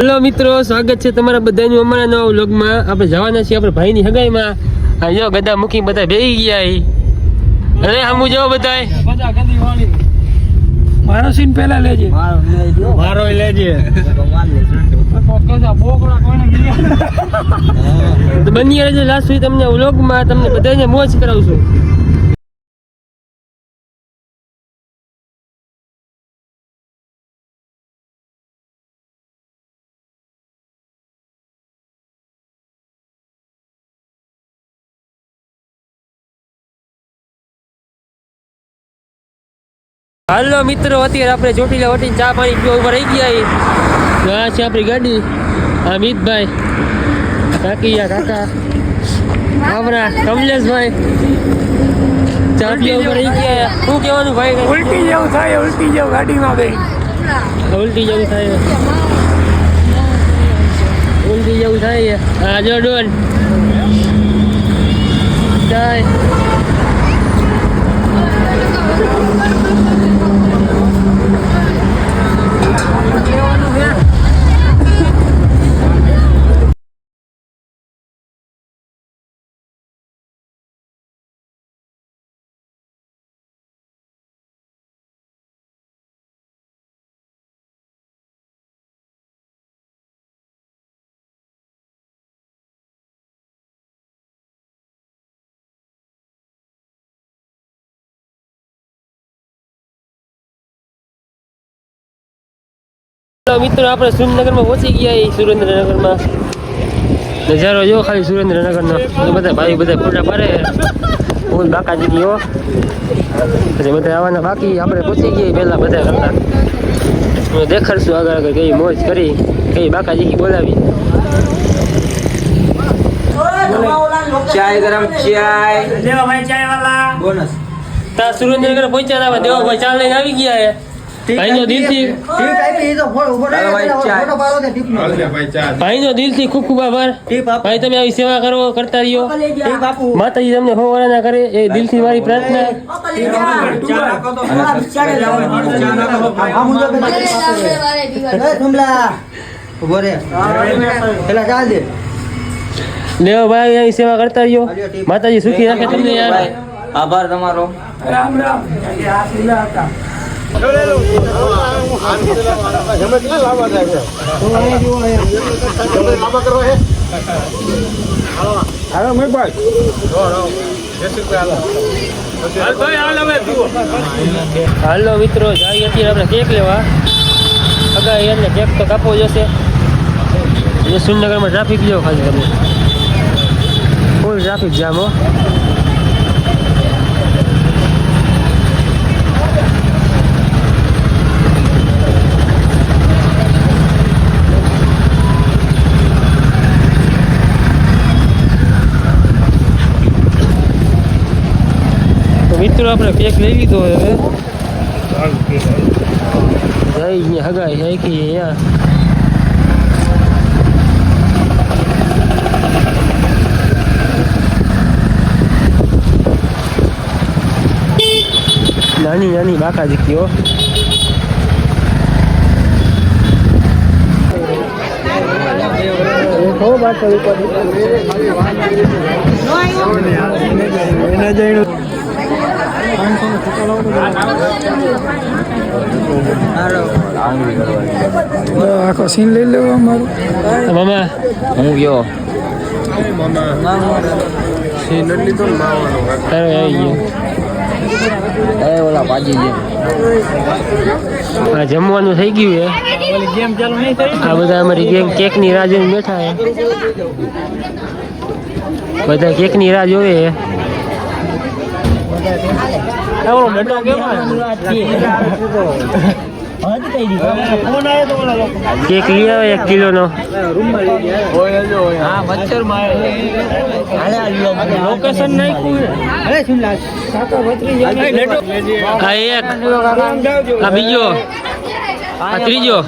Hello મિત્રો, સ્વાગત છે તમારા બધાનું અમારા નવા વ્લોગમાં. આપણે જવાના છીએ આપણે ભાઈની હગાઈમાં. આ જો ગદા મૂકી બધા બેહી ગયા. અરે હમુ જો બધાય મારો સીન પહેલા લેજે. મારો લેજે. તો બની રહેજો લાસ્ટ સુધી તમને વ્લોગમાં, તમને બધાને મોજ કરાવશું. હાલો મિત્રો, અત્યારે આપણે ચોટીલા વટીને ચા પાણી પીવા ઉભા રહી ગયા. આ છે આપણી ગાડી. આ મિતભાઈ, કાકીયા કાકા, આપણા કમલેશભાઈ ચા પીવા ઉભા રહી ગયા. શું કહેવાનું ભાઈ? ઉલટી જેવું થાય, ઉલટી જેવું ગાડીમાં બે. ઉલટી જેવું થાય, ઉલટી જેવું થાય. હા જો ડોન ચાય. મિત્રો, આપણે સુરેન્દ્રનગરમાં પહોંચી ગયા. સુરેન્દ્રનગરમાં નજારો જો ખાલી સુરેન્દ્રનગરનો. બધા ભાઈ બધા ફોટા પાડે. ફૂલ બાકાજી ગયો પછી બધા આવવાના બાકી. આપણે પહોંચી ગયા પહેલા બધા કરતા. દેખાડશું આગળ આગળ કઈ મોજ કરી, કઈ બાકાજી બોલાવી. ચાય ગરમ ચાય. દેવાભાઈ ચાય વાલા બોનસ. ત્યાં સુરેન્દ્રનગર પહોંચ્યા હતા. દેવાભાઈ ચાલ લઈને આવી ગયા. ભાઈનો દિલથી ભાઈનો દિલથી ખૂબ ખૂબ આભાર. ભાઈ તમે આવી સેવા કરો, કરતા રહ્યો. માતાજી તમને હોવાના કરે એ દિલથી મારી પ્રાર્થના. દેવભાઈ આવી સેવા કરતા રહ્યો. માતાજી સુખી રાખે તમને. યાર આભાર તમારો. રામ રામ. હાલો મિત્રો, જાય અત્યારે આપણે કેક લેવા. અગાઈ એટલે કેક તો કાપવો જશે. સુરેન્દ્રનગરમાં ટ્રાફિક લ્યો ખાલી તમે. ફૂલ ટ્રાફિક જામ હો. મિત્રો, આપણે કેક લઈ લીધો હવે. જઈ હગાઈ હાઈકી અહીંયા. નાની નાની બાકા દીકરીઓ. આખો સીન લઈ લેવો અમારો. મામા હું ગયો. તારો આવી ગયો. ઓલા પાજી જેમ આ જમવાનું થઈ ગયું છે. આ બધા અમારી ગેમ કેકની રાહ જોઈને બેઠા છે. બધા કેકની રાહ જોવે છે. કેક લઈ આવે 1 કિલોનો. લોકેશન નાખ્યું. આ એક, આ બીજો, આ ત્રીજો.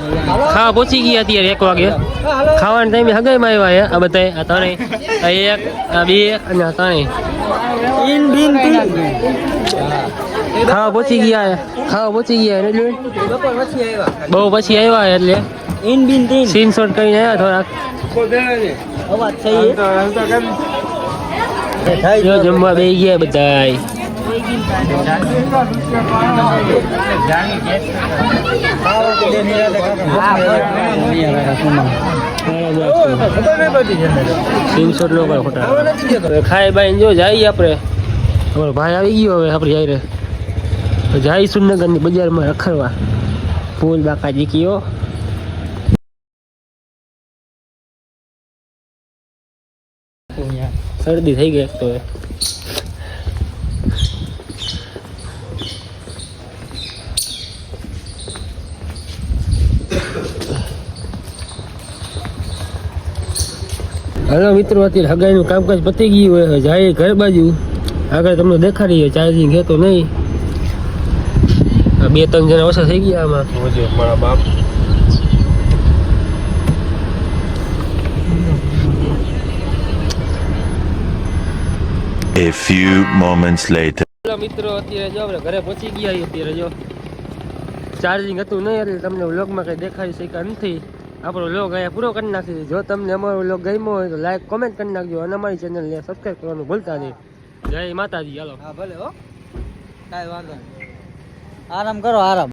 ખાવા પહોંચી ગયા અત્યારે 1 વાગે. ખાવાના ટાઈમે હગાઈમાં આવ્યા છે આ બધા. આ ત્રણેય, આ એક, આ બે અને આ ત્રણેય ખાવા પહોંચી ગયા. ખાવા પહોંચી ગયા એટલે બહુ પછી આવ્યા એટલે ઇન બિન તીન સીન શોટ કરીને આવ્યા થોડાક અવાજ થઈ જો જમવા બેસી ગયા બધાય સીન શોટ નો કરો ખોટા હવે ખાઈ બાઈને જો જઈએ આપણે અમારો ભાઈ આવી ગયો હવે આપણે જઈ જાય સુરનગરની બજારમાં રખડવા ફૂલ બાકાજી કયો શરદી થઈ ગઈ એક તો હાલો મિત્રો અત્યારે હગાઈનું કામકાજ પતી ગયું હોય જાય ઘર બાજુ આગળ તમને દેખાડી ચાર્જિંગ હે તો નહીં 2-3 જણા ઓછા થઈ ગયા આમાં મારા બાપ A few moments later. મિત્રો અત્યારે જો આપણે ઘરે પહોંચી ગયા અત્યારે જો ચાર્જિંગ હતું નહીં એટલે તમને વ્લોગમાં કંઈ દેખાડી શક્યા નથી આપણો વ્લોગ અહીંયા પૂરો કરી નાખી જો તમને અમારો વ્લોગ ગમ્યો હોય તો લાઈક કોમેન્ટ કરી નાખજો અને અમારી ચેનલને સબસ્ક્રાઈબ કરવાનું ભૂલતા નહીં જય માતાજી હાલો હા ભલે હો કાંઈ વાંધો નહીં આરામ કરો આરામ